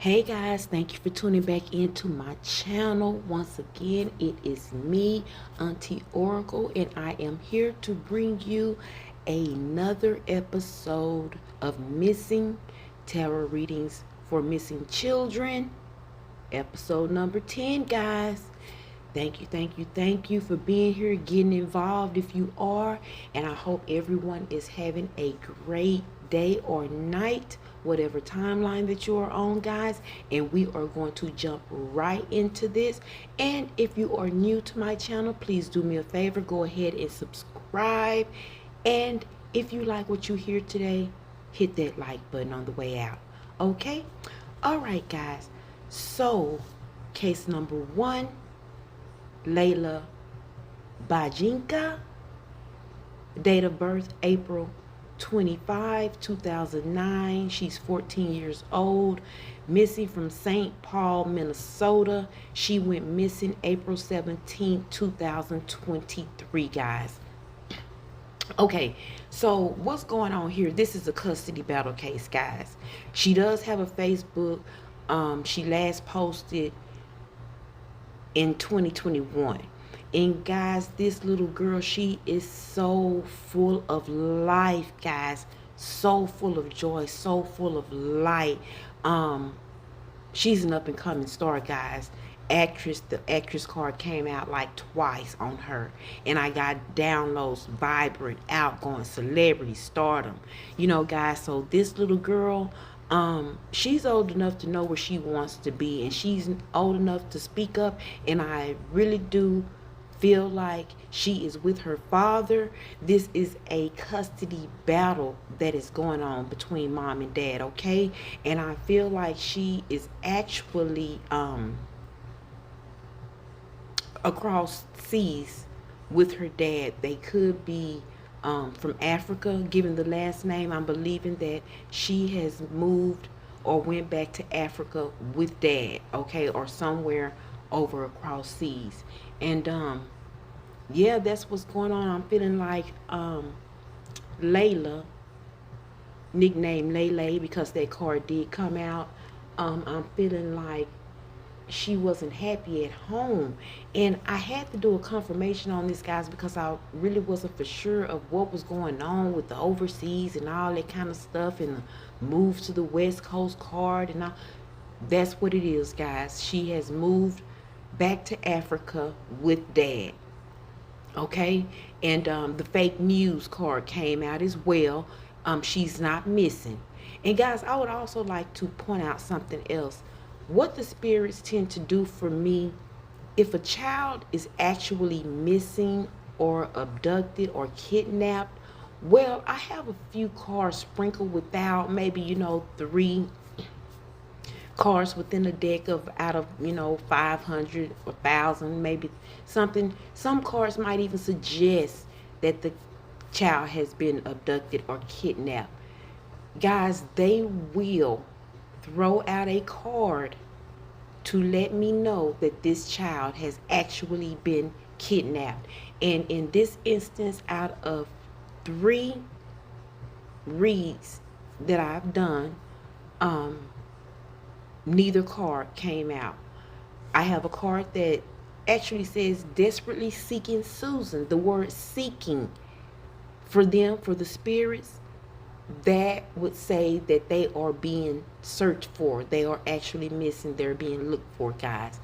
Hey guys, thank you for tuning back into my channel. Once again, it is me, Auntie Oracle, and I am here to bring you another episode of Missing Tarot Readings for Missing Children. Episode number 10, guys. Thank you for being here, getting involved if you are. And I hope everyone is having a great day or night, whatever timeline that you are on, guys. And we are going to jump right into this. And if you are new to my channel, please do me a favor, go ahead and subscribe. And if you like what you hear today, hit that like button on the way out. Okay? All right, guys. So, case number 1. Layla Bajinka, date of birth April 25, 2009. She's 14 years old, missing from St. Paul, Minnesota. She went missing April 17, 2023, guys. Okay, so what's going on here? This is a custody battle case, guys. She does have a Facebook. She last posted in 2021. And guys, this little girl, she is so full of life, guys. So full of joy, so full of light. She's an up and coming star, guys. The actress card came out like twice on her, and I got downloads, vibrant, outgoing, celebrity, stardom, you know, guys. So this little girl, she's old enough to know where she wants to be, and she's old enough to speak up, and I really do feel like she is with her father. This is a custody battle that is going on between mom and dad, okay? And I feel like she is actually across seas with her dad. They could be from Africa, given the last name. I'm believing that she has moved or went back to Africa with dad, okay, or somewhere over across seas. And yeah, that's what's going on. I'm feeling like Layla, nicknamed Lele because that card did come out. I'm feeling like she wasn't happy at home, and I had to do a confirmation on this, guys, because I really wasn't for sure of what was going on with the overseas and all that kind of stuff, and the move to the West Coast card and all. That's what it is, guys. She has moved back to Africa with dad, okay? And the fake news card came out as well. She's not missing. And guys, I would also like to point out something else. What the spirits tend to do for me, if a child is actually missing or abducted or kidnapped, well, I have a few cards sprinkled without, maybe, you know, 3 cards within a deck of out of, you know, 500 or 1,000, maybe something. Some cards might even suggest that the child has been abducted or kidnapped. Guys, they will throw out a card to let me know that this child has actually been kidnapped. And in this instance, out of 3 reads that I've done, neither card came out. I have a card that actually says desperately seeking Susan. The word seeking for them, for the spirits, that would say that they are being searched for. They are actually missing. They're being looked for, guys.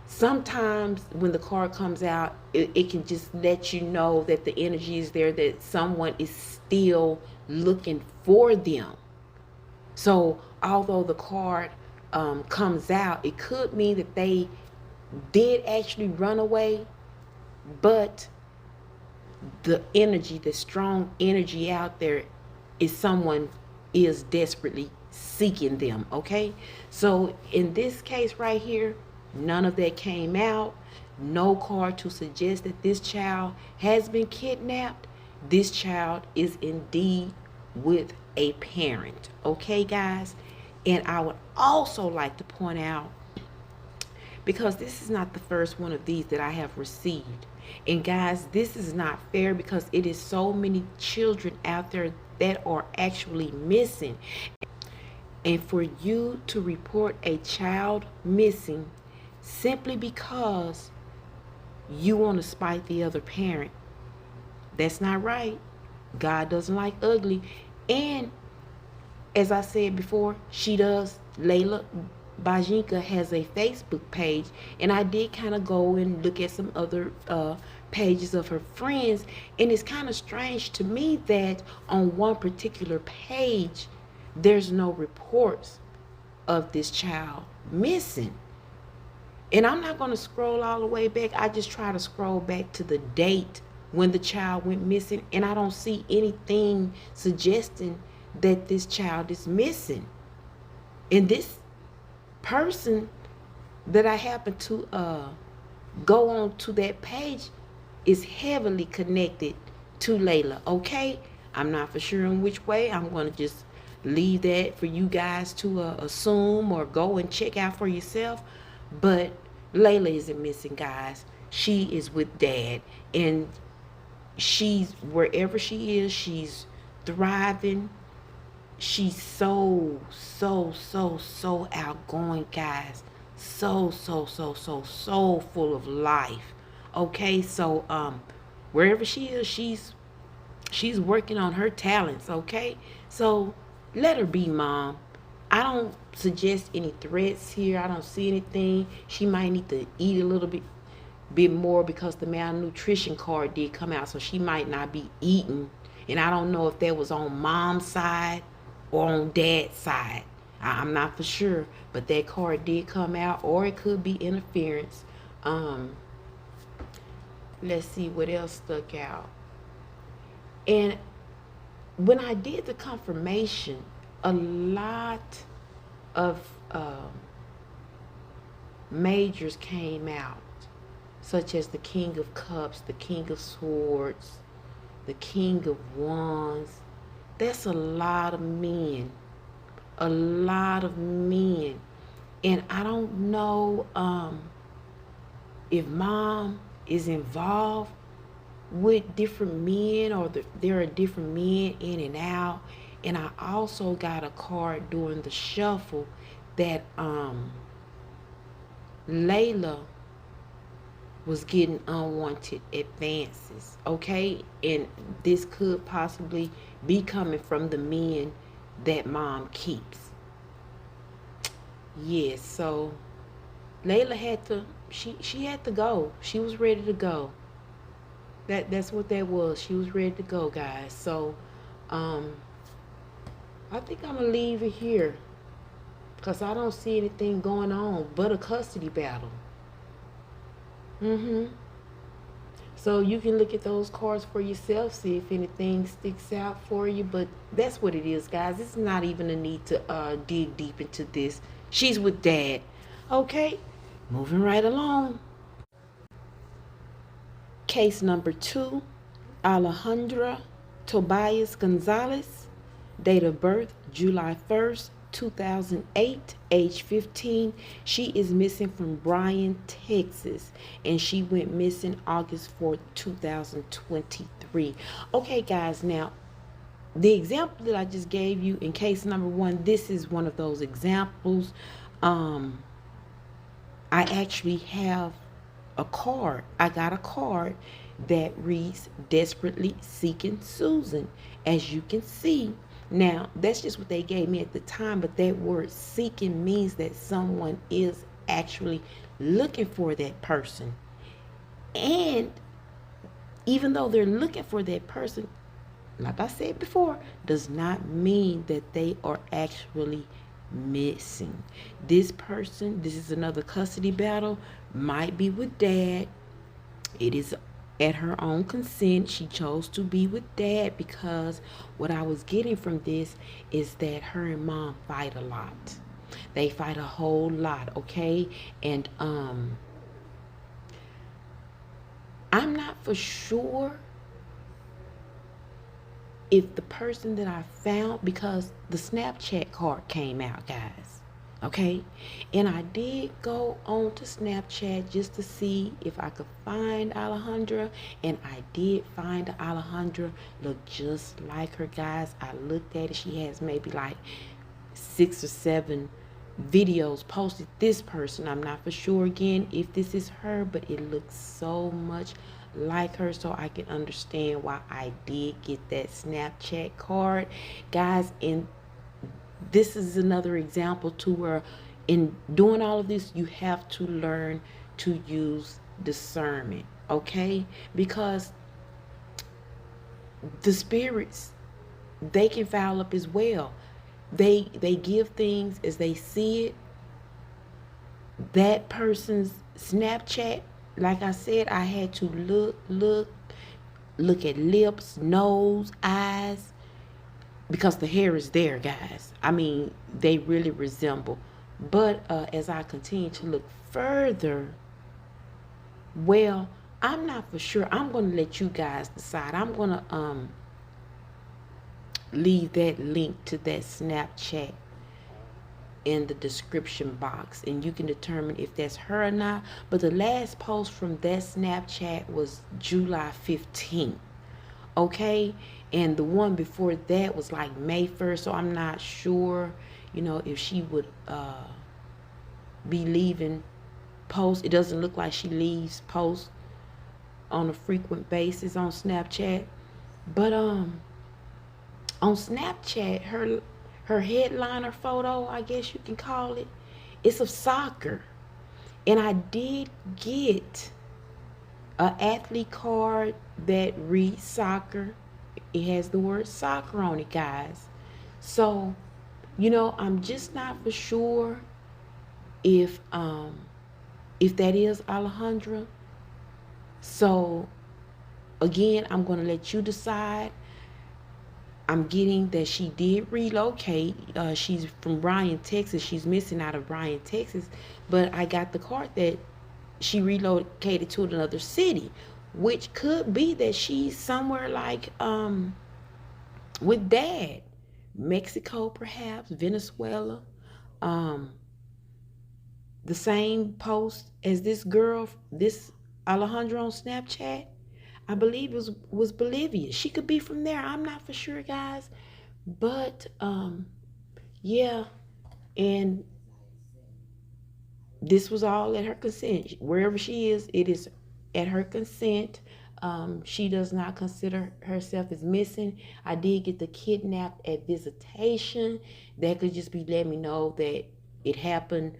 Sometimes when the card comes out, it can just let you know that the energy is there, that someone is still looking for them. So although the card comes out, it could mean that they did actually run away, but the energy, the strong energy out there, is someone is desperately seeking them, okay? So in this case right here, none of that came out. No card to suggest that this child has been kidnapped. This child is indeed with a parent, okay, guys? And I would also like to point out, because this is not the first one of these that I have received. And guys, this is not fair because it is so many children out there that are actually missing. And for you to report a child missing simply because you want to spite the other parent, that's not right. God doesn't like ugly. And as I said before, Layla Bajinka has a Facebook page, and I did kind of go and look at some other pages of her friends, and it's kind of strange to me that on one particular page there's no reports of this child missing. And I'm not going to scroll all the way back. I just try to scroll back to the date when the child went missing, and I don't see anything suggesting that this child is missing. And this person that I happen to go on to that page is heavily connected to Layla, okay? I'm not for sure in which way. I'm going to just leave that for you guys to assume or go and check out for yourself. But Layla isn't missing, guys. She is with Dad, and she's wherever she is, she's thriving. She's so outgoing, guys. So full of life. Okay, so wherever she is, she's working on her talents, okay? So let her be, Mom. I don't suggest any threats here. I don't see anything. She might need to eat a little bit more because the malnutrition card did come out, so she might not be eating. And I don't know if that was on Mom's side or on Dad's side. I'm not for sure, but that card did come out, or it could be interference. Let's see what else stuck out. And when I did the confirmation, a lot of majors came out, such as the King of Cups, the King of Swords, the King of Wands. That's a lot of men. A lot of men. And I don't know if Mom is involved with different men, or there are different men in and out. And I also got a card during the shuffle that Layla was getting unwanted advances, okay? And this could possibly be coming from the men that Mom keeps. Yes, so Layla had to, she had to go. She was ready to go. That's what that was. She was ready to go, guys. So I think I'm gonna leave it here because I don't see anything going on but a custody battle. So you can look at those cards for yourself, see if anything sticks out for you. But that's what it is, guys. It's not even a need to dig deep into this. She's with Dad. Okay, moving right along. Case number 2, Alejandra Tobias Gonzalez. Date of birth, July 1st, 2008, age 15. She is missing from Bryan, Texas, and she went missing August 4th, 2023. Okay, guys, now the example that I just gave you in case number 1, this is one of those examples. I actually have a card. I got a card that reads Desperately Seeking Susan. As you can see, now that's just what they gave me at the time, but that word seeking means that someone is actually looking for that person. And even though they're looking for that person, like I said before, does not mean that they are actually missing. This person, this is another custody battle, might be with Dad. It is at her own consent, she chose to be with dad, because what I was getting from this is that her and mom fight a lot. They fight a whole lot, okay? And I'm not for sure if the person that I found, because the Snapchat card came out, guys. Okay? And I did go on to Snapchat just to see if I could find Alejandra. And I did find Alejandra. Look just like her, guys. I looked at it. She has maybe like 6 or 7 videos posted. This person, I'm not for sure again if this is her, but it looks so much like her, so I can understand why I did get that Snapchat card, guys. And this is another example to where in doing all of this, you have to learn to use discernment, okay? Because the spirits, they can foul up as well. They give things as they see it. That person's Snapchat, like I said, I had to look at lips, nose, eyes, because the hair is there, guys. I mean, they really resemble. But as I continue to look further, well, I'm not for sure. I'm going to let you guys decide. I'm going to leave that link to that Snapchat in the description box, and you can determine if that's her or not. But the last post from that Snapchat was July 15th, okay? And the one before that was like May 1st, so I'm not sure, if she would be leaving posts. It doesn't look like she leaves posts on a frequent basis on Snapchat. But on Snapchat, her headliner photo, I guess you can call it, it's of soccer. And I did get an athlete card that reads soccer. It has the word soccer on it, guys. So, I'm just not for sure if that is Alejandra. So again, I'm going to let you decide. I'm getting that she did relocate. She's from Bryan, Texas. She's missing out of Bryan, Texas. But I got the card that she relocated to another city, which could be that she's somewhere like with dad. Mexico, perhaps, Venezuela. The same post as this girl, this Alejandra on Snapchat, I believe was Bolivia. She could be from there. I'm not for sure, guys. But yeah, and this was all at her consent. Wherever she is, it is at her consent. She does not consider herself as missing. I did get the kidnapped at visitation. That could just be letting me know that it happened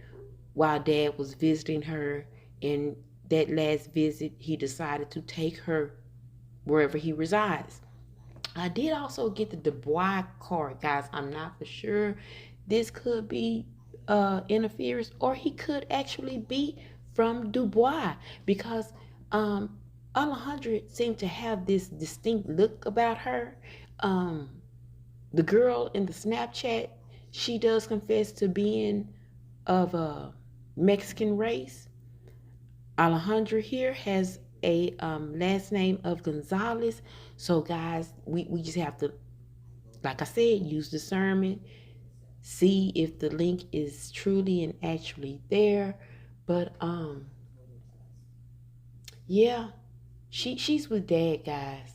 while dad was visiting her. And that last visit, he decided to take her wherever he resides. I did also get the Dubois card, guys. I'm not for sure. This could be interference, or he could actually be from Dubois, because Alejandra seemed to have this distinct look about her. The girl in the Snapchat, she does confess to being of a Mexican race. Alejandra here has a last name of Gonzalez. So guys, we just have to, like I said, use discernment, see if the link is truly and actually there. But yeah, she's with dad, guys.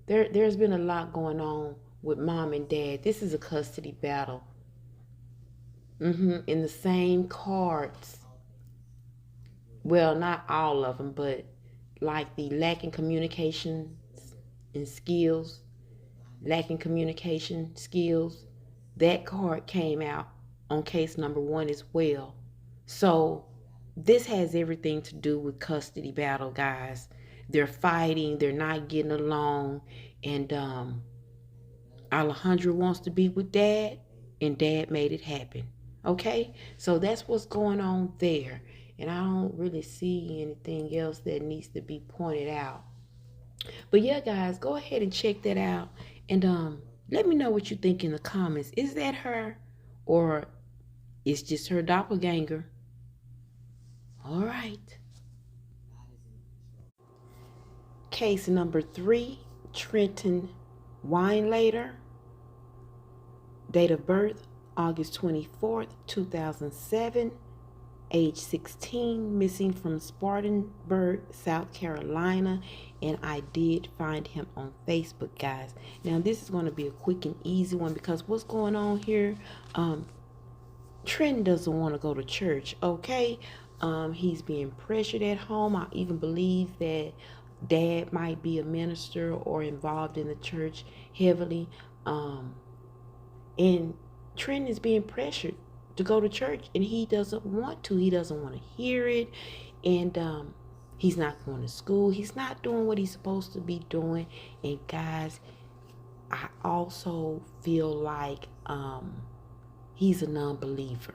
There's been a lot going on with mom and dad. This is a custody battle. In the same cards. Well, not all of them, but like the lacking communication and skills, lacking communication skills, that card came out on case number 1 as well. So this has everything to do with custody battle, guys. They're fighting, they're not getting along, and Alejandra wants to be with dad, and dad made it happen. Okay, so that's what's going on there. And I don't really see anything else that needs to be pointed out. But yeah, guys, go ahead and check that out. And let me know what you think in the comments. Is that her? Or it's just her doppelganger? All right. Case number 3, Trenton Winelater. Date of birth, August 24th, 2007. Age 16, missing from Spartanburg, South Carolina. And I did find him on Facebook, guys. Now, this is going to be a quick and easy one because what's going on here? Trenton doesn't want to go to church, okay? He's being pressured at home. I even believe that dad might be a minister or involved in the church heavily. And Trenton is being pressured to go to church, and he doesn't want to. He doesn't want to hear it. And he's not going to school. He's not doing what he's supposed to be doing. And guys, I also feel like he's a non-believer,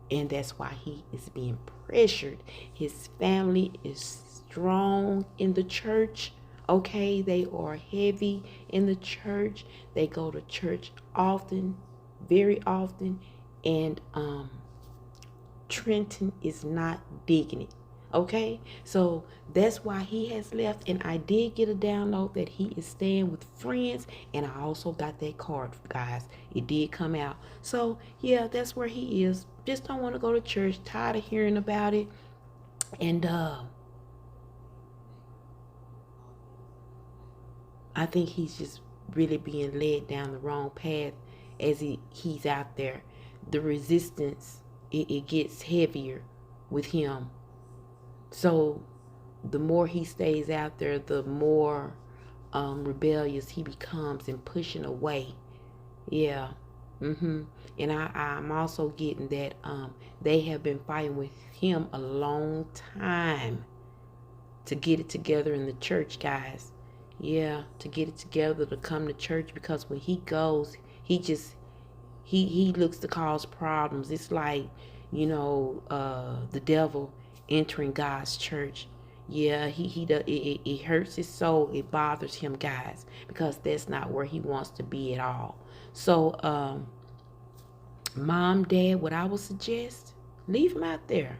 and that's why he is being pressured. His family is strong in the church, okay? They are heavy in the church. They go to church often, very often. And Trenton is not digging it, okay? So that's why he has left. And I did get a download that he is staying with friends, and I also got that card, guys. It did come out. So yeah, that's where he is. Just don't want to go to church, tired of hearing about it. And I think he's just really being led down the wrong path as he's out there. The resistance, it gets heavier with him. So the more he stays out there, the more rebellious he becomes and pushing away. Yeah. And I'm also getting that they have been fighting with him a long time to get it together in the church, guys. Yeah, to get it together to come to church, because when he goes, he looks to cause problems. It's like, the devil entering God's church. Yeah, he does. It hurts his soul. It bothers him, guys, because that's not where he wants to be at all. So, mom, dad, what I would suggest, leave him out there.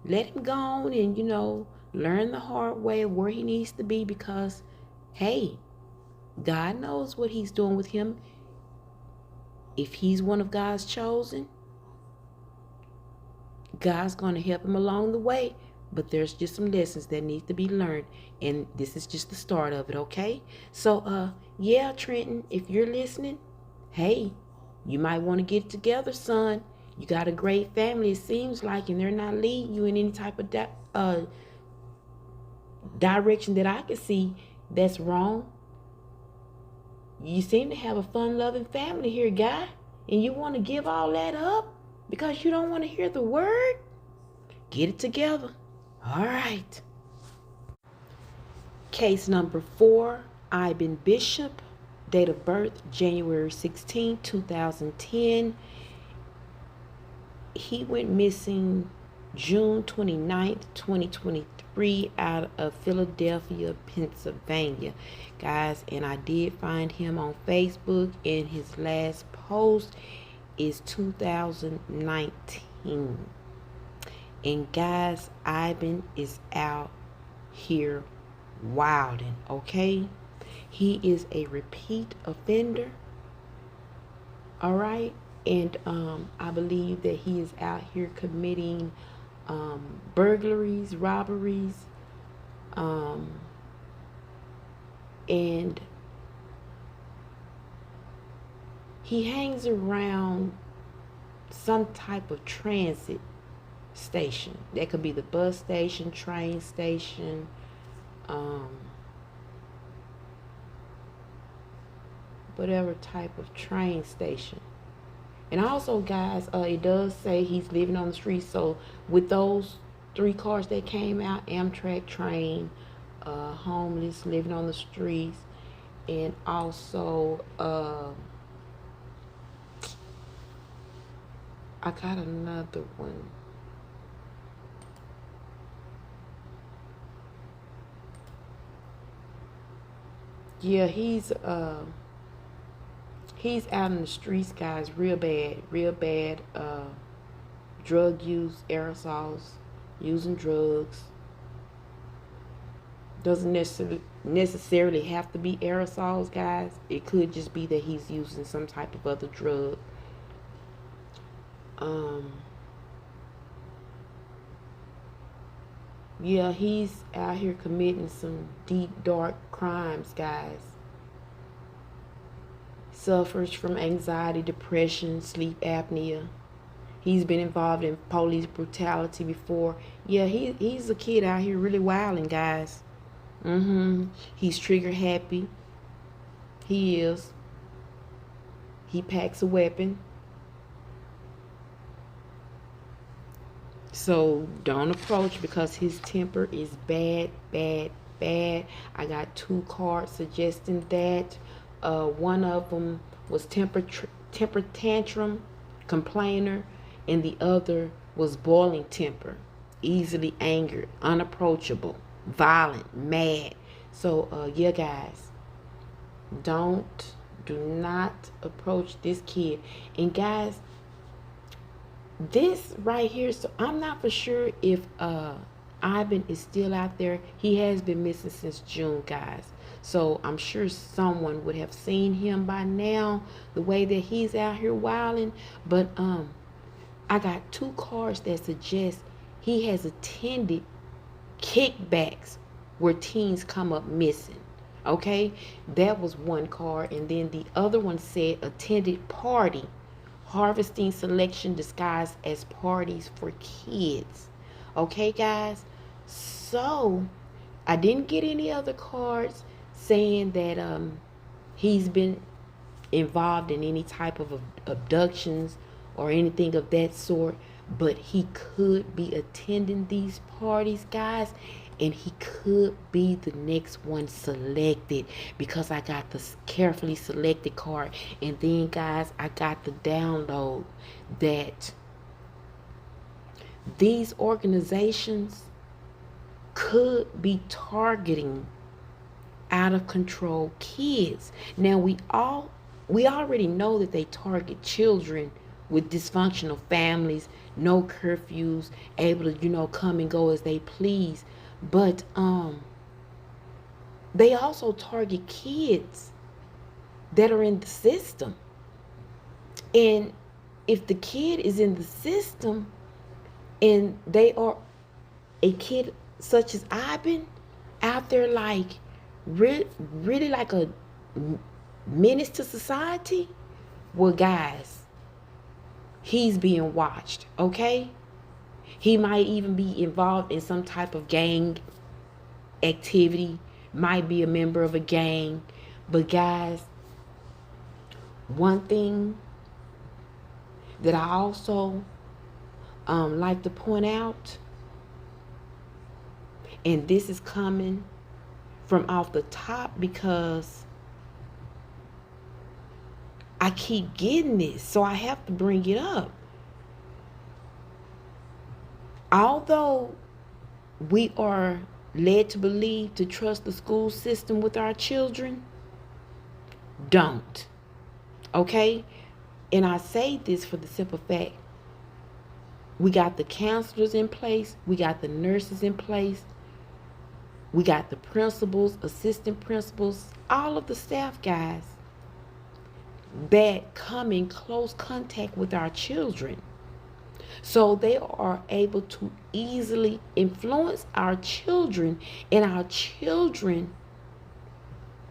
Let him go on and, learn the hard way of where he needs to be, because, hey, God knows what he's doing with him. If he's one of God's chosen, God's going to help him along the way. But there's just some lessons that need to be learned. And this is just the start of it, okay? So, yeah, Trenton, if you're listening, hey, you might want to get it together, son. You got a great family, it seems like, and they're not leading you in any type of direction that I can see that's wrong. You seem to have a fun-loving family here, guy, and you want to give all that up because you don't want to hear the word? Get it together. All right. Case number 4, Ivan Bishop. Date of birth, January 16, 2010. He went missing June 29th, 2023 out of Philadelphia, Pennsylvania. Guys, and I did find him on Facebook, and his last post is 2019. And guys, Ivan is out here wilding, okay? He is a repeat offender, all right? And I believe that he is out here committing burglaries, robberies, and he hangs around some type of transit station. That could be the bus station, train station, whatever type of train station. And also, guys, it does say he's living on the street. So with those 3 cars that came out, Amtrak, train, homeless, living on the streets, and also I got another one. Yeah, he's out in the streets, guys, real bad, real bad. Drug use, aerosols, using drugs. Doesn't necessarily have to be aerosols, guys. It could just be that he's using some type of other drug. Um, yeah, he's out here committing some deep, dark crimes, guys. Suffers from anxiety, depression, sleep apnea. He's been involved in police brutality before. Yeah, he's a kid out here really wilding, guys. He's trigger happy. He is. He packs a weapon. So don't approach because his temper is bad, bad, bad. I got 2 cards suggesting that. One of them was temper tantrum, complainer, and the other was boiling temper, easily angered, unapproachable, violent, mad. So yeah, guys, do not approach this kid. And guys, this right here, so I'm not for sure if Ivan is still out there. He has been missing since June, guys. So I'm sure someone would have seen him by now, the way that he's out here wilding. But I got 2 cards that suggest he has attended kickbacks where teens come up missing. Okay, that was one card. And then the other one said attended party, harvesting selection disguised as parties for kids. Okay, guys, so I didn't get any other cards saying that he's been involved in any type of abductions or anything of that sort, but he could be attending these parties, guys, and he could be the next one selected because I got the carefully selected card. And then, guys, I got the download that these organizations could be targeting out of control kids. Now we already know that they target children with dysfunctional families, no curfews, able to, come and go as they please. But they also target kids that are in the system. And if the kid is in the system and they are a kid such as I've been out there, like really like a menace to society, well, guys, he's being watched. Okay, he might even be involved in some type of gang activity, might be a member of a gang. But guys, one thing that I also like to point out, and this is coming from off the top because I keep getting this, so I have to bring it up. Although we are led to believe to trust the school system with our children, don't. Okay? And I say this for the simple fact, we got the counselors in place, we got the nurses in place, we got the principals, assistant principals, all of the staff guys that come in close contact with our children. So they are able to easily influence our children, and our children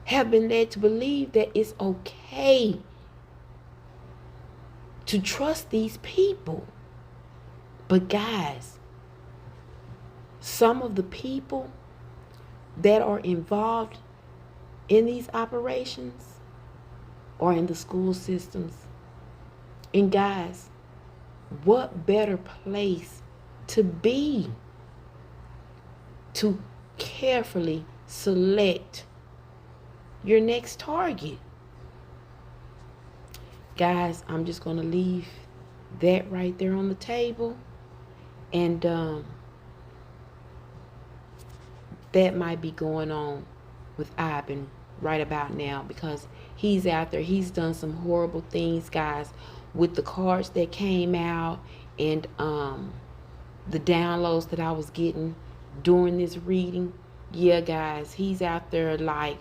have been led to believe that it's okay to trust these people. But guys, some of the people that are involved in these operations are in the school systems. And guys, what better place to be to carefully select your next target? Guys, I'm just going to leave that right there on the table. And that might be going on with Ivan right about now, because he's out there. He's done some horrible things, guys, with the cards that came out, and the downloads that I was getting during this reading. Yeah, guys, he's out there like,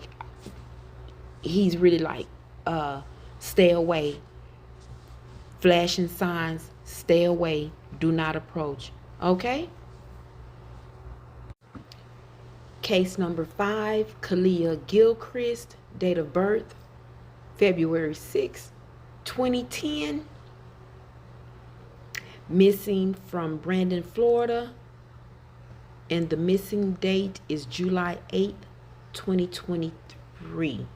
he's really like, stay away. Flashing signs, stay away, do not approach. Okay? Case number 5, Kalia Gilchrist, date of birth February 6, 2010. Missing from Brandon, Florida. And the missing date is July 8th, 2023.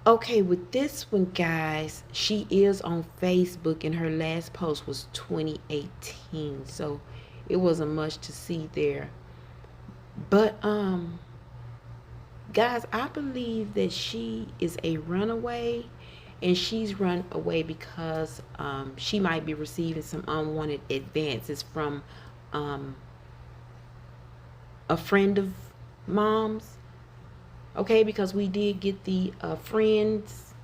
Okay, with this one, guys, she is on Facebook, and her last post was 2018. So it wasn't much to see there. But guys, I believe that she is a runaway, and she's run away because she might be receiving some unwanted advances from a friend of mom's. Okay, because we did get the friends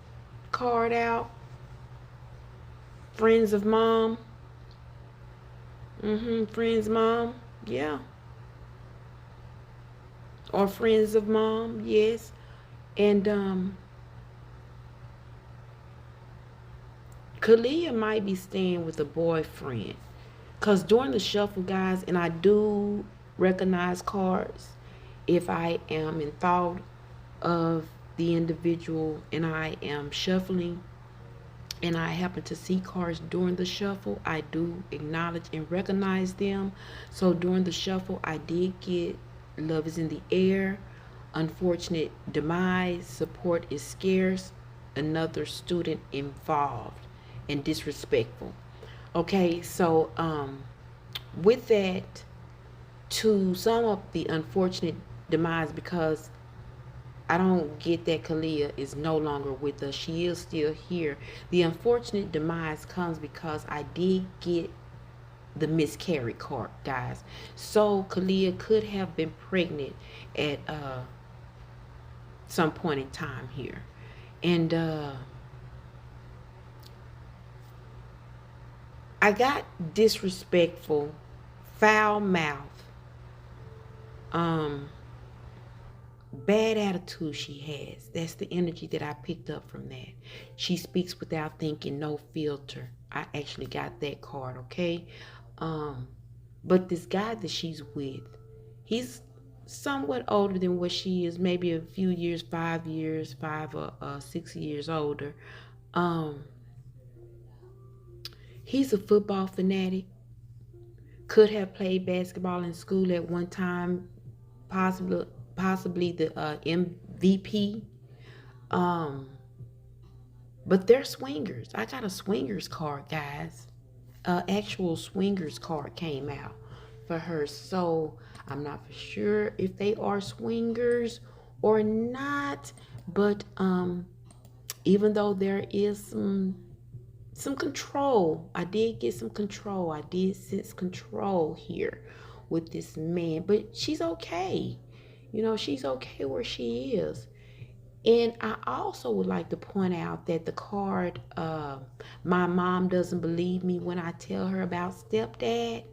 card out. Friends of mom. Friends mom. Yeah. Or friends of mom. Yes. And Kalia might be staying with a boyfriend. Because during the shuffle, guys, and I do recognize cards if I am in thought of the individual and I am shuffling and I happen to see cards during the shuffle, I do acknowledge and recognize them. So during the shuffle, I did get love is in the air, unfortunate demise, support is scarce, another student involved, and disrespectful. Okay, so with that, to sum up the unfortunate demise, because I don't get that Kalia is no longer with us. She is still here. The unfortunate demise comes because I did get the miscarried card, guys. So Kalia could have been pregnant at some point in time here. And I got disrespectful, foul mouth, bad attitude she has. That's the energy that I picked up from that. She speaks without thinking, no filter. I actually got that card, okay? But this guy that she's with, he's somewhat older than what she is, maybe a few years, 5 years, 6 years older. He's a football fanatic. Could have played basketball in school at one time, possibly the MVP. But they're swingers. I got a swingers card, guys. Actual swingers card came out for her. So I'm not for sure if they are swingers or not. But even though there is some control, I did get some control. I did sense control here with this man. But she's okay. You know, she's okay where she is. And I also would like to point out that the card, my mom doesn't believe me when I tell her about stepdad.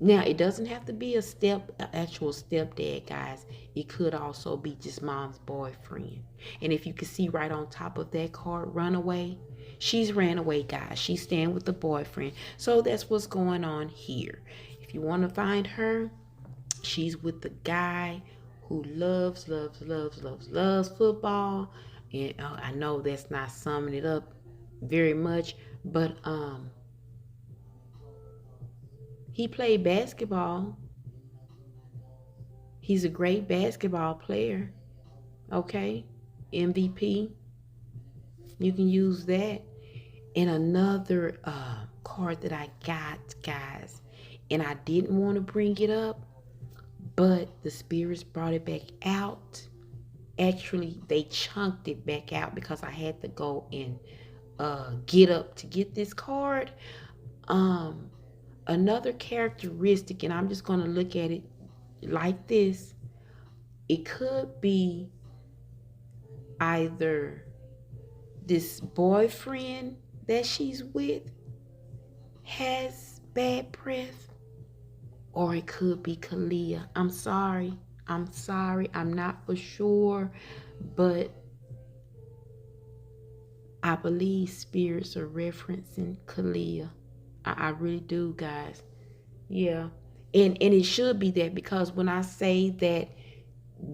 Now, it doesn't have to be actual stepdad, guys. It could also be just mom's boyfriend. And if you can see right on top of that card, runaway, she's ran away, guys. She's staying with the boyfriend. So that's what's going on here. If you want to find her, she's with the guy who loves football. And I know that's not summing it up very much, but he played basketball. He's a great basketball player. Okay? MVP. You can use that. And another card that I got, guys, and I didn't want to bring it up, but the spirits brought it back out. Actually, they chunked it back out because I had to go and get up to get this card. Another characteristic, and I'm just going to look at it like this. it could be either this boyfriend that she's with has bad breath, or it could be Kalia. I'm sorry. I'm not for sure, but I believe spirits are referencing Kalia. I really do, guys. Yeah. And it should be that, because when I say that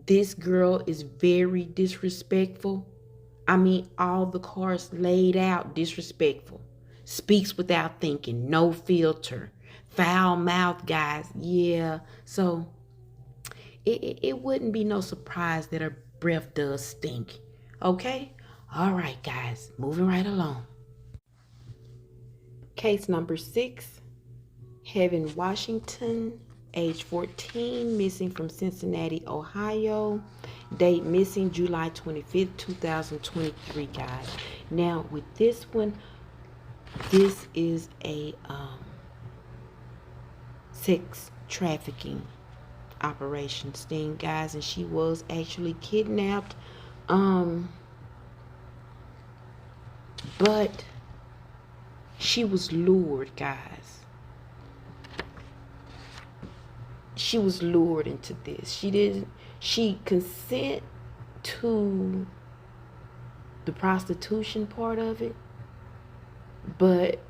this girl is very disrespectful, I mean all the cards laid out disrespectful. Speaks without thinking, no filter, foul mouth, guys. Yeah. So it wouldn't be no surprise that her breath does stink. Okay? All right, guys. Moving right along. Case number 6. Heaven Washington, age 14, missing from Cincinnati, Ohio. Date missing July 25th, 2023, guys. Now, with this one, this is a sex trafficking operation sting, guys, and she was actually kidnapped. But she was lured, guys. She was lured into this. She consent to the prostitution part of it, but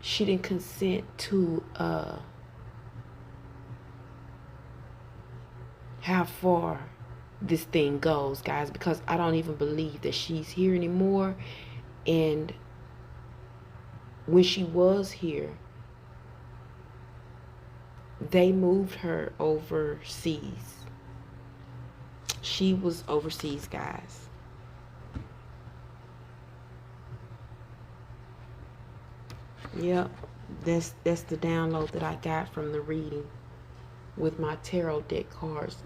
she didn't consent to how far this thing goes, guys, because I don't even believe that she's here anymore. And when she was here, they moved her overseas. She was overseas, guys. Yep, that's the download that I got from the reading with my tarot deck cards.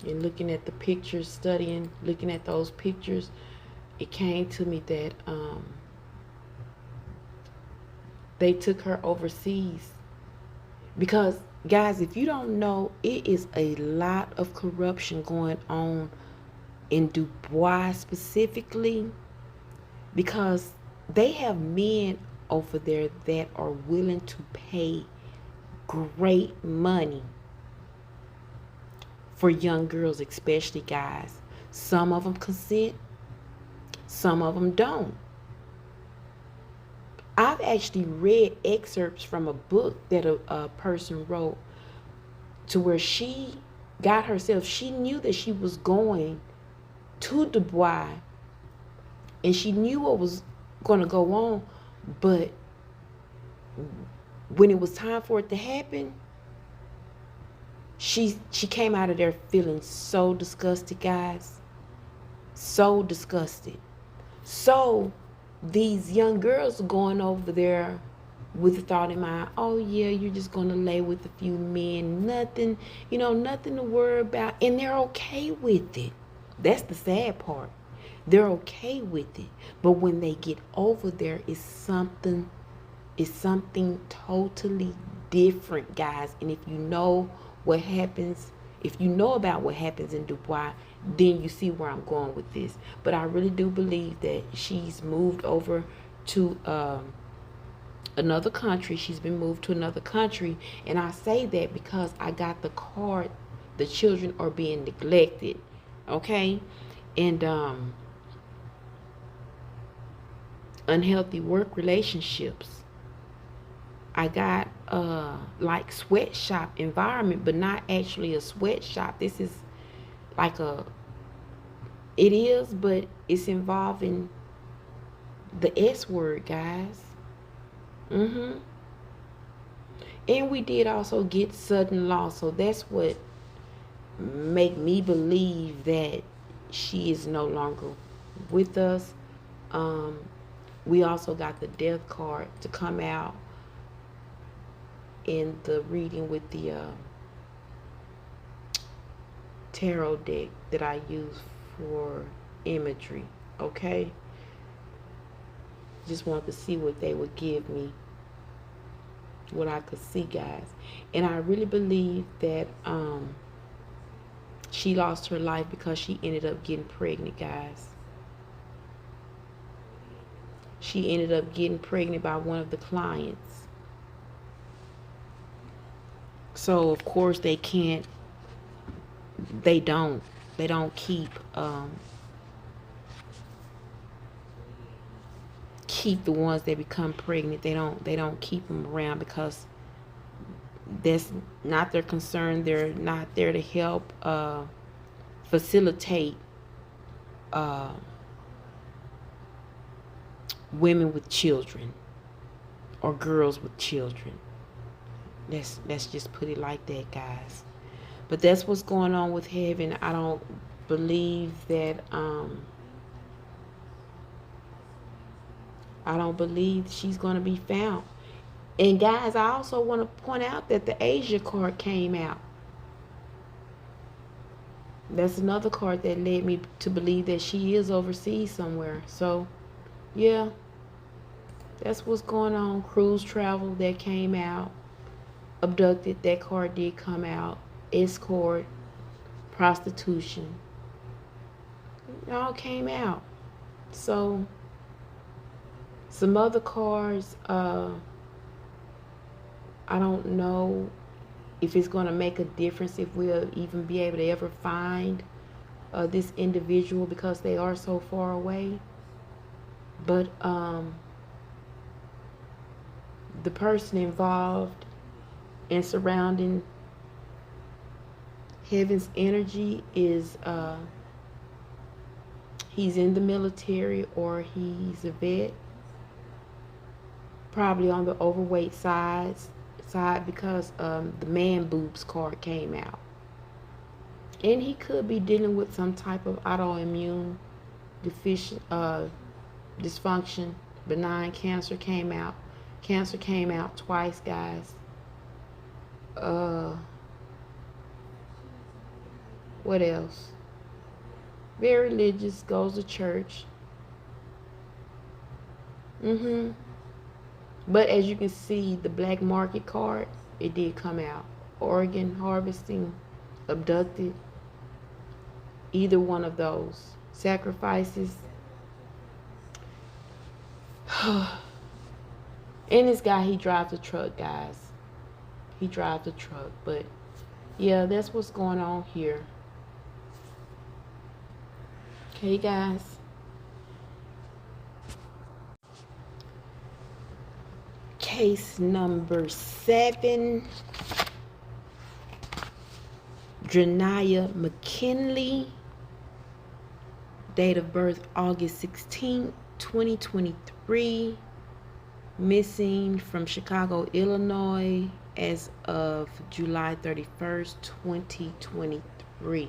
And looking at the pictures, studying, looking at those pictures, it came to me that they took her overseas. Because, guys, if you don't know, it is a lot of corruption going on in Dubai specifically, because they have men over there that are willing to pay great money for young girls, especially, guys. Some of them consent, some of them don't. I've actually read excerpts from a book that a person wrote, to where she got herself, she knew that she was going to Dubai and she knew what was going to go on, but when it was time for it to happen, she came out of there feeling so disgusted, guys. So disgusted. So these young girls are going over there with the thought in mind, oh yeah, you're just gonna lay with a few men, nothing, nothing to worry about. And they're okay with it. That's the sad part. They're okay with it. But when they get over there, it's something totally different, guys. And if you know what happens, if you know about what happens in Dubai, then you see where I'm going with this. But I really do believe that she's moved over to another country. She's been moved to another country. And I say that because I got the card, the children are being neglected. Okay? And unhealthy work relationships. I got like sweatshop environment, but not actually a sweatshop. This is like it is, but it's involving the S word, guys. And we did also get sudden loss, so that's what make me believe that she is no longer with us. We also got the death card to come out in the reading with the tarot deck that I use for imagery. Okay, just wanted to see what they would give me what I could see, guys. And I really believe that she lost her life because she ended up getting pregnant, guys. She ended up getting pregnant by one of the clients. So of course they can't, they don't keep keep the ones that become pregnant. They don't keep them around because that's not their concern. They're not there to help facilitate women with children or girls with children. Let's just put it like that, guys. But that's what's going on with heaven. I don't believe that I don't believe she's going to be found. And guys, I also want to point out that the Asia card came out. That's another card that led me to believe that she is overseas somewhere. So, yeah, that's what's going on. Cruise travel, that came out. Abducted, that card did come out. Escort, prostitution, it all came out. So, some other cards, I don't know if it's going to make a difference, if we'll even be able to ever find this individual because they are so far away. But the person involved and surrounding heaven's energy is he's in the military or he's a vet, probably on the overweight side because the man boobs card came out. And he could be dealing with some type of autoimmune dysfunction. Benign cancer came out. Cancer came out twice, guys. What else? Very religious, goes to church. But as you can see, the black market card, it did come out. Organ harvesting, abducted, either one of those. Sacrifices. And this guy, he drives a truck, guys. He drives a truck. But yeah, that's what's going on here. Okay, guys. Case number 7. Drenaya McKinley. Date of birth August 16th, 2023. Missing from Chicago, Illinois as of July 31st, 2023.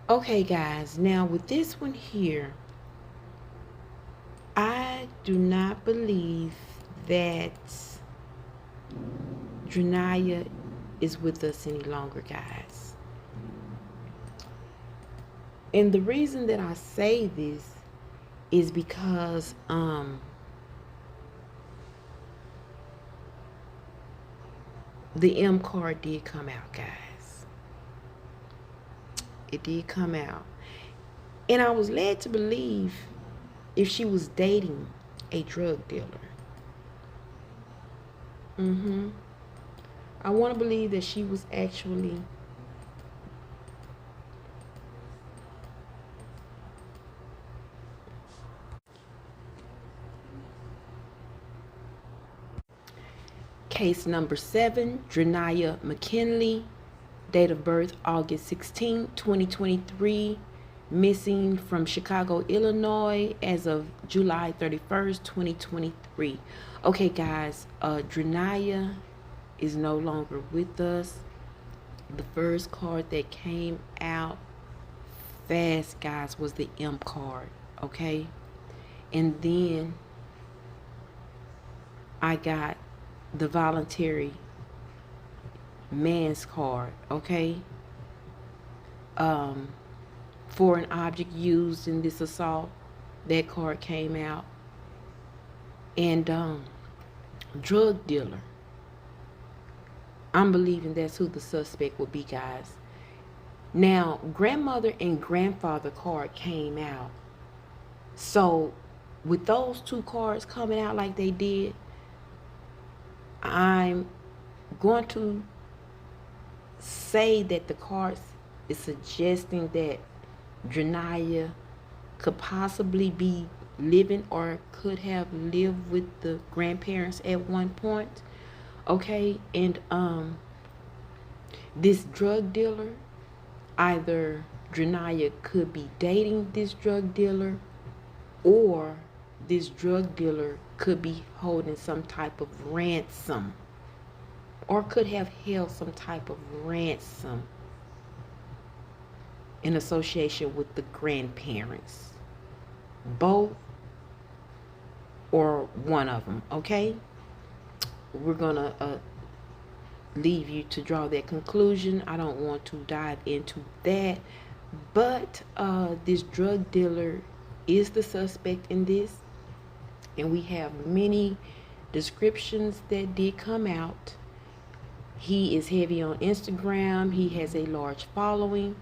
Okay, guys. Now with this one here, I do not believe that Drenaya is with us any longer, guys. And the reason that I say this is because the M card did come out, guys. It did come out. And I was led to believe if she was dating a drug dealer. I want to believe that she was actually case number 7, Drenaya McKinley, date of birth August 16, 2023, missing from Chicago, Illinois as of July 31st, 2023. Okay, guys, Drenaya is no longer with us. The first card that came out fast, guys, was the M card, okay? And then I got the voluntary man's card, okay? For an object used in this assault, that card came out. And drug dealer. I'm believing that's who the suspect will be, guys. Now, grandmother and grandfather card came out. So, with those two cards coming out like they did, I'm going to say that the cards is suggesting that Drenaya could possibly be living or could have lived with the grandparents at one point. Okay, and this drug dealer, either Drenaya could be dating this drug dealer, or this drug dealer could be holding some type of ransom, or could have held some type of ransom in association with the grandparents. Both or one of them, okay? We're gonna leave you to draw that conclusion. I don't want to dive into that, but this drug dealer is the suspect in this, and we have many descriptions that did come out. He is heavy on Instagram. He has a large following.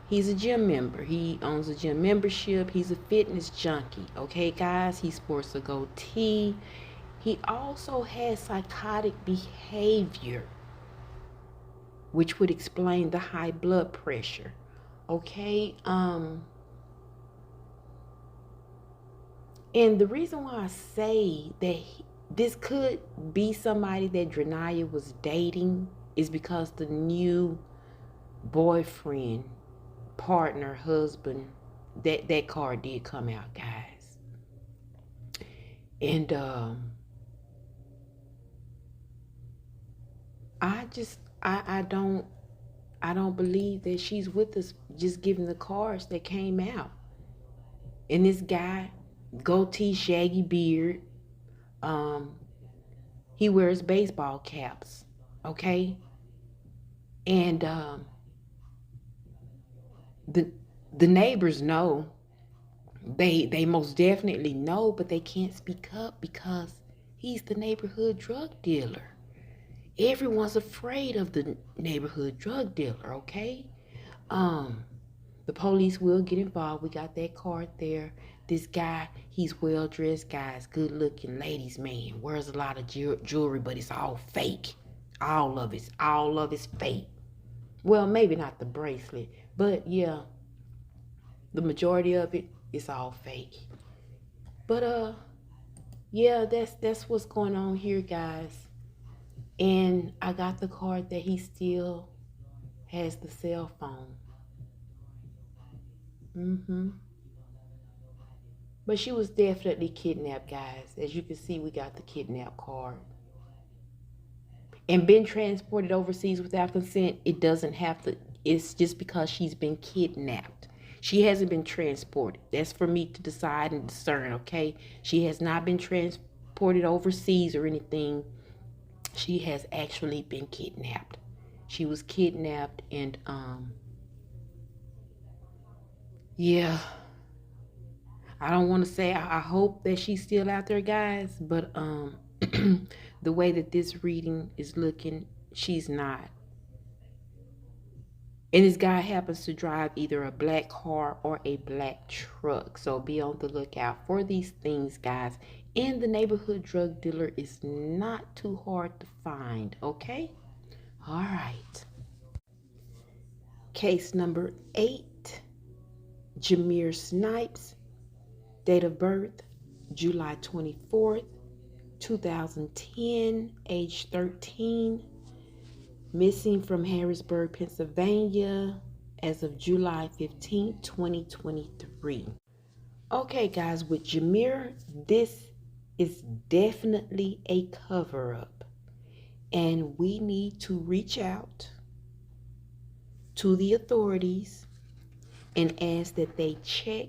He's a gym member. He owns a gym membership. He's a fitness junkie. Okay, guys? He sports a goatee. He also has psychotic behavior, which would explain the high blood pressure. Okay? And the reason why I say that this could be somebody that Drenaya was dating is because the new boyfriend, partner, husband, that card did come out, guys. And I don't believe that she's with us just giving the cards that came out. And this guy, goatee, shaggy beard, he wears baseball caps, okay? And the neighbors know. They most definitely know, but they can't speak up because he's the neighborhood drug dealer. Everyone's afraid of the neighborhood drug dealer, okay? The police will get involved. We got that card there. This guy, he's well dressed, guys, good looking, ladies man, wears a lot of jewelry, but it's all fake. All of it's fake. Well, maybe not the bracelet, but yeah, the majority of it is all fake. But yeah, that's what's going on here, guys. And I got the card that he still has the cell phone. But she was definitely kidnapped, guys. As you can see, we got the kidnap card. And been transported overseas without consent, it doesn't have to, it's just because she's been kidnapped. She hasn't been transported. That's for me to decide and discern, okay? She has not been transported overseas or anything. She has actually been kidnapped. She was kidnapped, and yeah, I don't want to say I hope that she's still out there, guys, but the way that this reading is looking, she's not. And this guy happens to drive either a black car or a black truck. So be on the lookout for these things, guys. And the neighborhood drug dealer is not too hard to find, okay? All right. Case number 8, Jameer Snipes, date of birth, July 24th, 2010, age 13, missing from Harrisburg, Pennsylvania, as of July 15, 2023. Okay, guys, with Jameer, this is definitely a cover-up. And we need to reach out to the authorities and ask that they check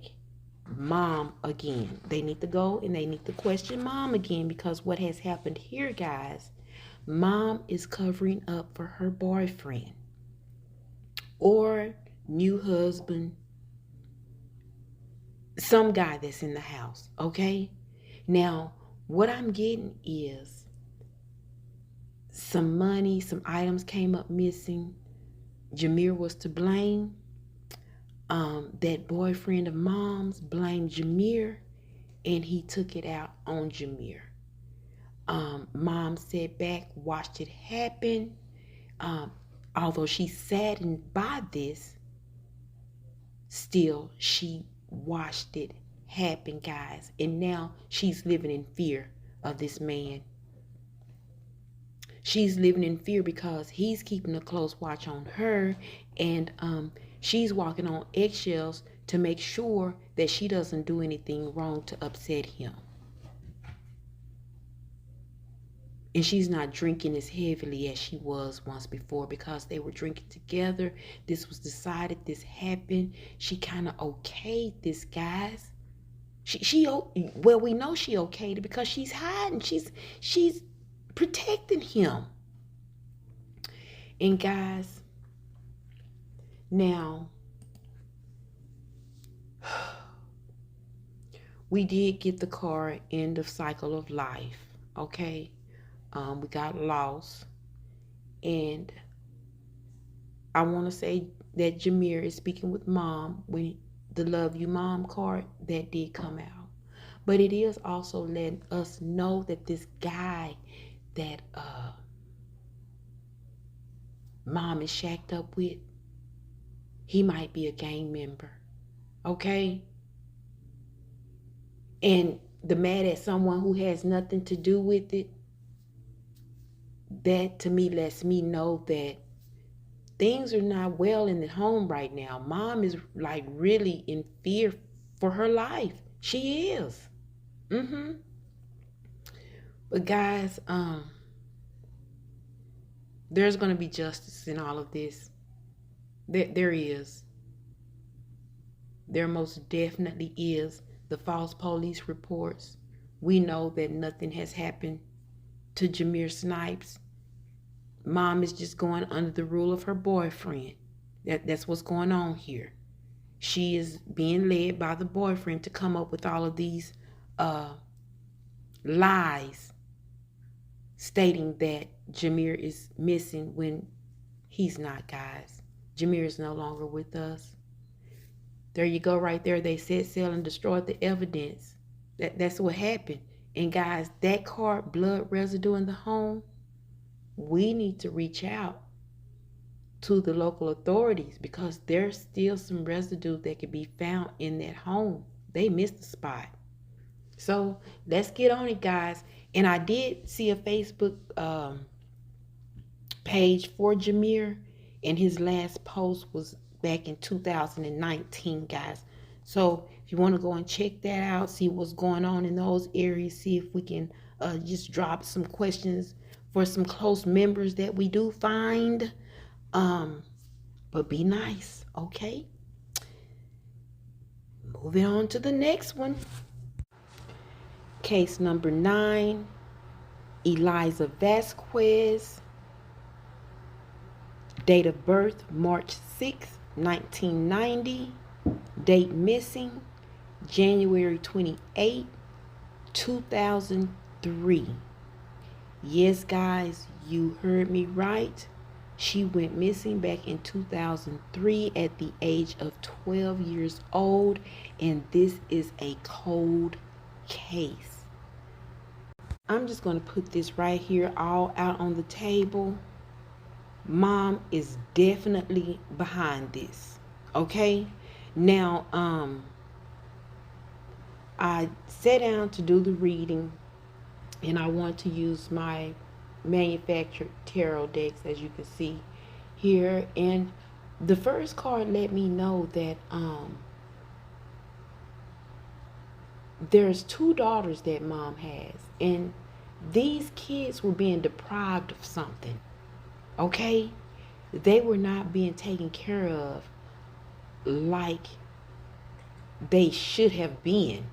mom again. They need to go and they need to question mom again, because what has happened here, guys, mom is covering up for her boyfriend or new husband, some guy that's in the house, okay? Now, what I'm getting is some money, some items came up missing. Jameer was to blame. That boyfriend of mom's blamed Jameer, and he took it out on Jameer. Mom sat back, watched it happen. Although she's saddened by this, still she watched it happen, guys. And now she's living in fear of this man. She's living in fear because he's keeping a close watch on her, and she's walking on eggshells to make sure that she doesn't do anything wrong to upset him. And she's not drinking as heavily as she was once before because they were drinking together. This was decided, this happened. She kind of okayed this, guys. Well, we know she okayed it because she's hiding. She's protecting him. And guys, now we did get the card end of cycle of life. Okay. We got lost, and I want to say that Jameer is speaking with mom when the love you mom card that did come out, but it is also letting us know that this guy that mom is shacked up with, he might be a gang member. Okay. And the mad at someone who has nothing to do with it, that to me lets me know that things are not well in the home right now. Mom is like really in fear for her life. She is. But guys, there's going to be justice in all of this. There is. There most definitely is. The false police reports. We know that nothing has happened to Jameer Snipes. Mom is just going under the rule of her boyfriend. That's what's going on here. She is being led by the boyfriend to come up with all of these lies stating that Jameer is missing when he's not, guys. Jameer is no longer with us. There you go right there. They set sail and destroyed the evidence. That's what happened. And guys, that card, blood residue in the home, we need to reach out to the local authorities because there's still some residue that could be found in that home. They missed the spot. So let's get on it, guys. And I did see a Facebook page for Jameer, and his last post was back in 2019, guys. So if you want to go and check that out, see what's going on in those areas, see if we can just drop some questions for some close members that we do find. But be nice, okay? Moving on to the next one. Case number 9, Eliza Vasquez. Date of birth, March 6, 1990. Date missing, January 28, 2003. Yes, guys, you heard me right. She went missing back in 2003 at the age of 12 years old, and this is a cold case. I'm just going to put this right here all out on the table. Mom is definitely behind this. Okay? Now, I sat down to do the reading, and I want to use my manufactured tarot decks, as you can see here. And the first card let me know that there's 2 daughters that mom has, and these kids were being deprived of something. Okay? They were not being taken care of like they should have been.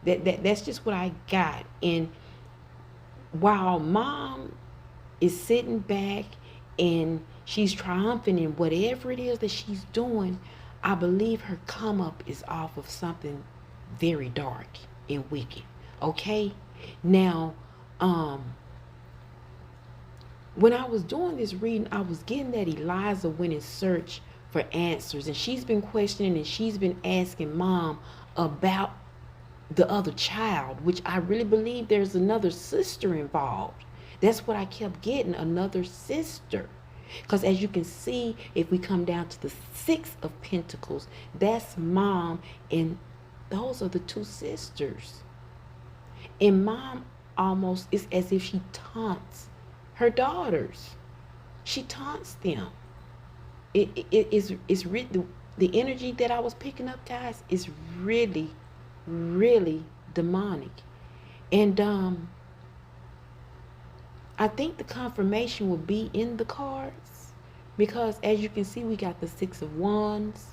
That's just what I got. And while mom is sitting back and she's triumphant in whatever it is that she's doing, I believe her come up is off of something very dark and wicked. Okay? Now, when I was doing this reading, I was getting that Eliza went in search for answers, and she's been questioning and she's been asking mom about the other child, which I really believe there's another sister involved. That's what I kept getting, another sister. Because as you can see, if we come down to the Six of Pentacles, that's mom, and those are the two sisters. And mom almost is as if she taunts her daughters. She taunts them. It's really, the energy that I was picking up, guys, is really, really demonic. And I think the confirmation will be in the cards, because as you can see, we got the Six of Wands,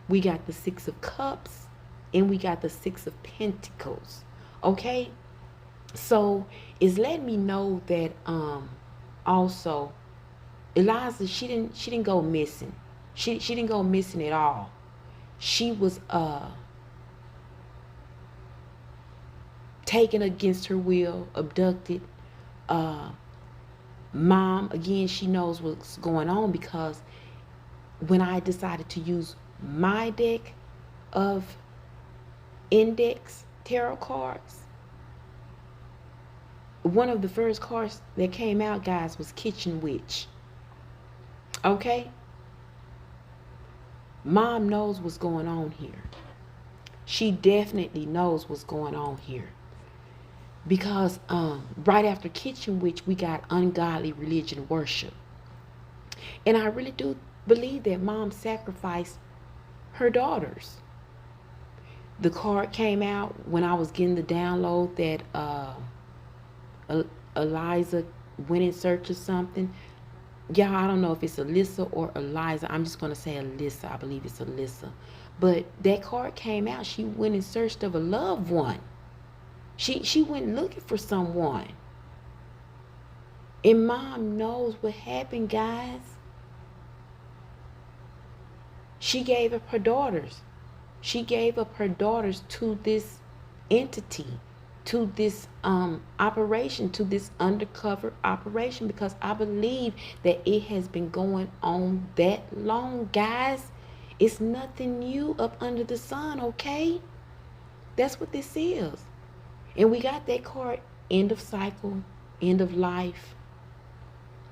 we got the Six of Cups, and we got the Six of Pentacles. Okay, so it's letting me know that also Eliza, she didn't go missing. She didn't go missing at all. She was taken against her will, abducted. Mom, again, she knows what's going on, because when I decided to use my deck of index tarot cards, one of the first cards that came out, guys, was Kitchen Witch. Okay? Mom knows what's going on here. She definitely knows what's going on here. Because right after Kitchen Witch, we got ungodly religion worship. And I really do believe that mom sacrificed her daughters. The card came out when I was getting the download that Eliza went in search of something. Y'all, I don't know if it's Alyssa or Eliza. I'm just going to say Alyssa. I believe it's Alyssa. But that card came out. She went in search of a loved one. She went looking for someone. And mom knows what happened, guys. She gave up her daughters. She gave up her daughters to this entity, to this operation, to this undercover operation, because I believe that it has been going on that long, guys. It's nothing new up under the sun, okay? That's what this is. And we got that card, end of cycle, end of life.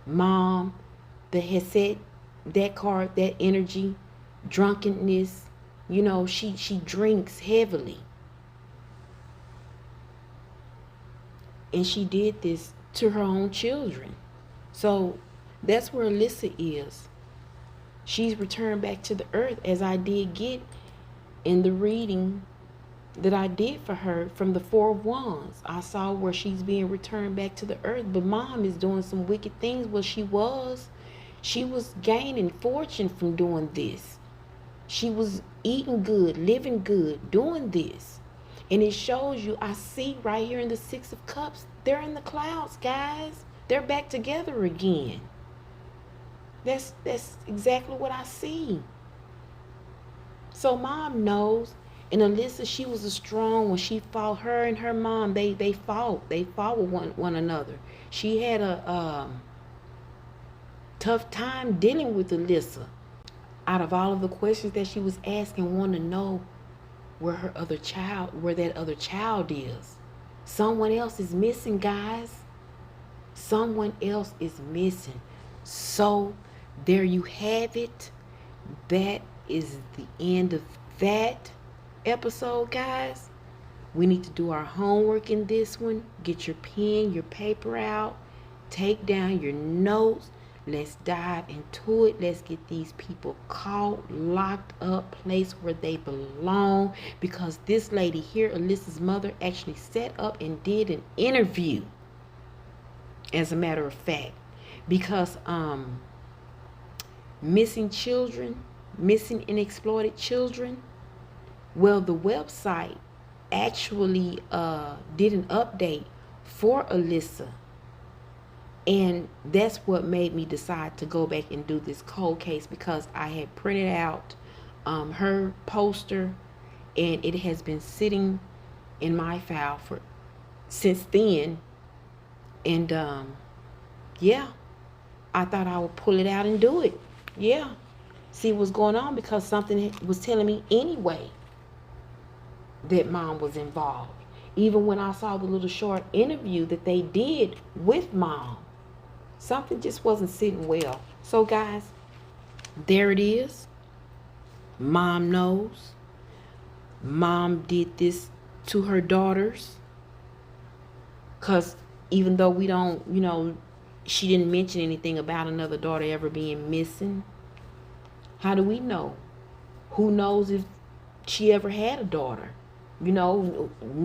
Mom, that has said that card, that energy, drunkenness, you know, she drinks heavily. And she did this to her own children. So that's where Alyssa is. She's returned back to the earth, as I did get in the reading that I did for her from the Four of Wands. I saw where she's being returned back to the earth. But mom is doing some wicked things. Well, she was gaining fortune from doing this. She was eating good, living good, doing this. And it shows you, I see right here in the Six of Cups, they're in the clouds, guys. They're back together again. That's exactly what I see. So mom knows. And Alyssa, she was a strong one. She fought. Her and her mom, they fought. They fought with one another. She had a tough time dealing with Alyssa. Out of all of the questions that she was asking, wanting to know where that other child is. Someone else is missing, guys. Someone else is missing. So there you have it. That is the end of that episode, guys. We need to do our homework in this one. Get your pen, your paper out. Take down your notes. Let's dive into it. Let's get these people caught, locked up, placed where they belong. Because this lady here, Alyssa's mother, actually set up and did an interview. As a matter of fact. Because missing children, missing and exploited children, well, the website actually did an update for Alyssa. And that's what made me decide to go back and do this cold case, because I had printed out her poster, and it has been sitting in my file since then. And Yeah, I thought I would pull it out and do it. Yeah, see what's going on, because something was telling me anyway that mom was involved. Even when I saw the little short interview that they did with mom, something just wasn't sitting well. So guys, there it is. Mom knows. Mom did this to her daughters. Because even though we don't, she didn't mention anything about another daughter ever being missing. How do we know? Who knows if she ever had a daughter? No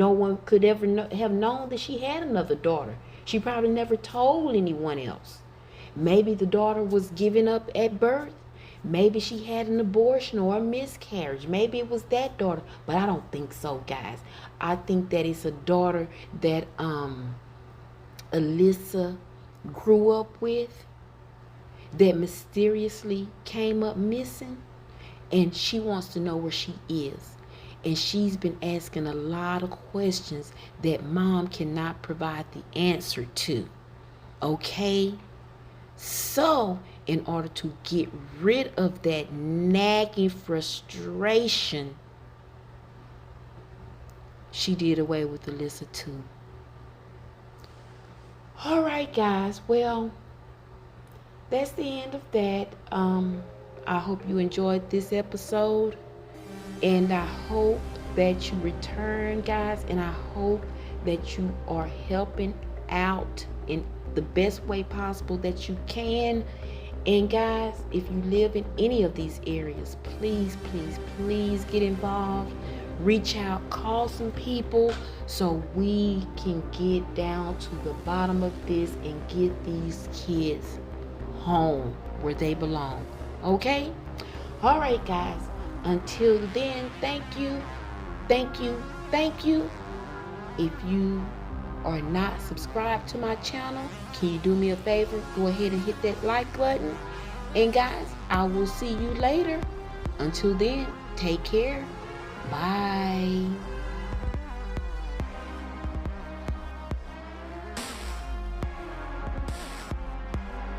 one could ever have known that she had another daughter. She probably never told anyone else. Maybe the daughter was given up at birth. Maybe she had an abortion or a miscarriage. Maybe it was that daughter. But I don't think so, guys. I think that it's a daughter that Alyssa grew up with, that mysteriously came up missing, and she wants to know where she is. And she's been asking a lot of questions that mom cannot provide the answer to. Okay? So, in order to get rid of that nagging frustration, she did away with Alyssa too. All right, guys. Well, that's the end of that. I hope you enjoyed this episode, and I hope that you return, guys, and I hope that you are helping out in the best way possible that you can. And guys, if you live in any of these areas, please, please, please get involved. Reach out, call some people so we can get down to the bottom of this and get these kids home where they belong. Okay? All right, guys. Until then, thank you, thank you, thank you. If you are not subscribed to my channel, can you do me a favor? Go ahead and hit that like button. And guys, I will see you later. Until then, take care. Bye.